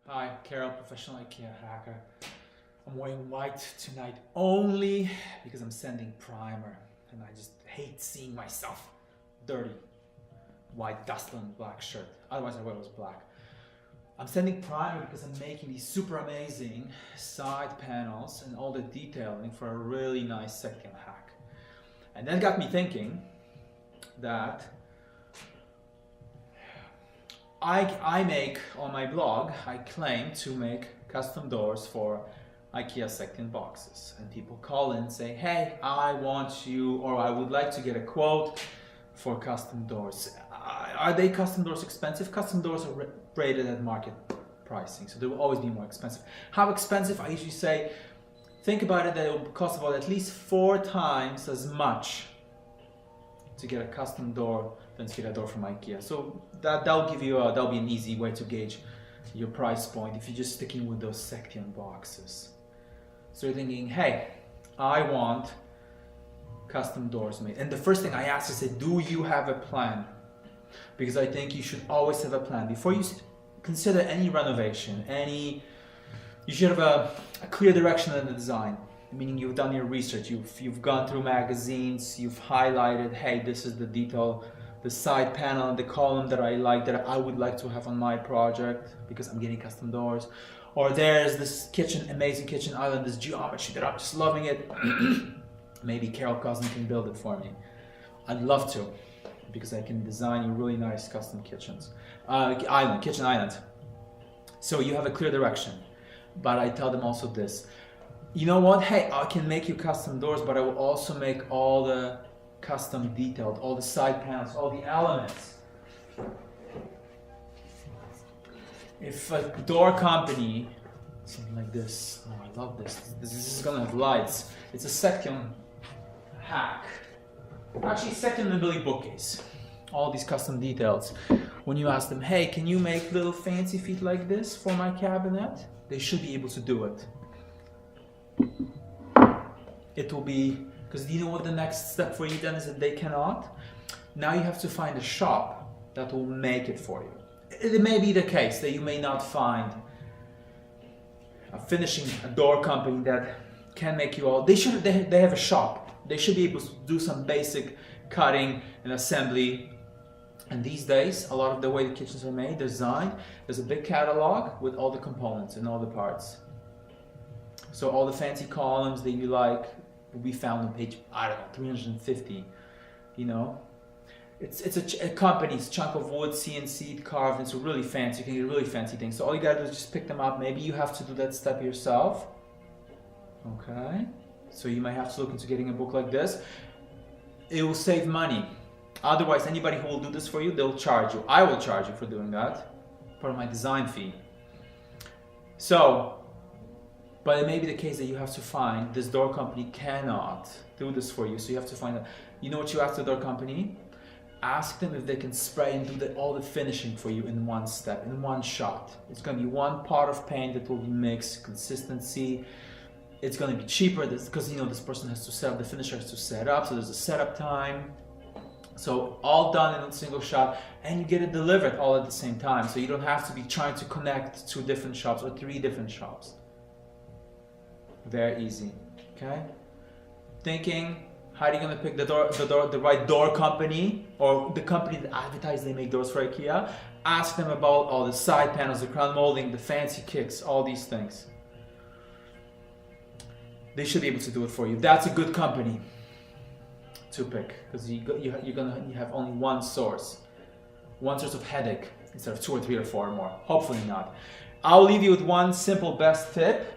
Hi, Carol, professional IKEA hacker. I'm wearing white tonight only because I'm sending primer and I just hate seeing myself dirty. White dust on black shirt, otherwise I wear was black. I'm sending primer because I'm making these super amazing side panels and all the detailing for a really nice SEKTION hack. And that got me thinking that I make on my blog, I claim to make custom doors for IKEA SEKTION boxes, and people call in and say, hey, I want you, or I would like to get a quote for custom doors. Are they custom doors expensive? Custom doors are rated at market pricing, so they will always be more expensive. How expensive? I usually say, think about it, that it will cost about at least 4 times as much to get a custom door than to get a door from IKEA. So that'll give you that'll be an easy way to gauge your price point if you're just sticking with those SEKTION boxes. So you're thinking, hey, I want custom doors made. And the first thing I ask is, do you have a plan? Because I think you should always have a plan. Before you consider any renovation, you should have a clear direction in the design. Meaning you've done your research, you've gone through magazines, you've highlighted, hey, this is the detail, the side panel and the column that I like, that I would like to have on my project because I'm getting custom doors. Or there's this kitchen, amazing kitchen island, this geometry that I'm just loving it. Maybe Carol Cousin can build it for me. I'd love to, because I can design you really nice custom kitchens. Kitchen island. So you have a clear direction. But I tell them also this. You know what? Hey, I can make you custom doors, but I will also make all the custom detailed, all the side panels, all the elements. If a door company, something like this, oh, I love this. This is gonna have lights. It's a SEKTION hack. Actually, SEKTION and Billy bookcase. All these custom details. When you ask them, hey, can you make little fancy feet like this for my cabinet? They should be able to do it. It will be, because you know what the next step for you then is that they cannot. Now you have to find a shop that will make it for you. It may be the case that you may not find a door company that can make you all. They have a shop. They should be able to do some basic cutting and assembly. And these days, a lot of the way the kitchens are made, designed, there's a big catalog with all the components and all the parts. So all the fancy columns that you like will be found on page, I don't know, 350, you know. It's a company's chunk of wood, CNC carved, it's really fancy, you can get really fancy things. So all you gotta do is just pick them up. Maybe you have to do that step yourself. Okay, so you might have to look into getting a book like this. It will save money. Otherwise, anybody who will do this for you, they'll charge you. I will charge you for doing that, part of my design fee. So, but it may be the case that you have to find this door company cannot do this for you. So you have to find out. You know what you ask the door company? Ask them if they can spray and do all the finishing for you in one step, in one shot. It's going to be one pot of paint that will be mixed, consistency. It's going to be cheaper because you know this person has to set up, the finisher has to set up, so there's a setup time. So all done in a single shot, and you get it delivered all at the same time. So you don't have to be trying to connect 2 different shops or 3 different shops. Very easy, okay? Thinking, how are you gonna pick the right door company, or the company that advertise they make doors for IKEA? Ask them about all the side panels, the crown molding, the fancy kicks, all these things. They should be able to do it for you. That's a good company to pick, because you have only one source of headache instead of 2 or 3 or 4 or more. Hopefully not. I'll leave you with one simple best tip.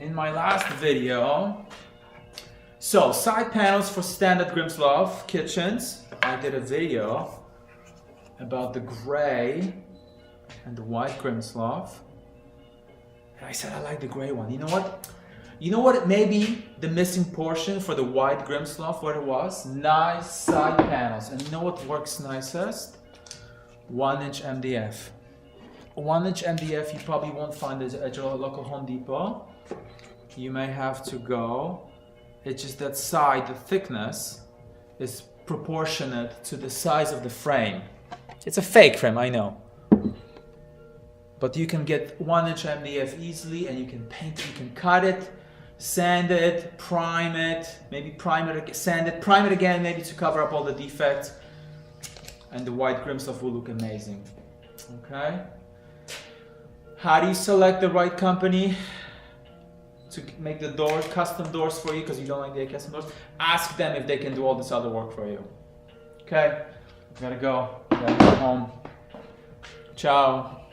In my last video, so side panels for standard GRIMSLOV kitchens. I did a video about the gray and the white GRIMSLOV, and I said I like the gray one. You know what? You know what? It may be the missing portion for the white GRIMSLOV. What it was? Nice side panels, and you know what works nicest? 1-inch MDF. 1-inch MDF you probably won't find at your local Home Depot. You may have to go. It's just that side, the thickness is proportionate to the size of the frame. It's a fake frame, I know. But you can get 1-inch MDF easily, and you can paint it, you can cut it, sand it, prime it, maybe prime it, sand it, prime it again, maybe to cover up all the defects. And the white GRIMSLOV will look amazing. Okay? How do you select the right company to make the door, custom doors for you, because you don't like the custom doors? Ask them if they can do all this other work for you. Okay? I gotta go. I gotta go home. Ciao.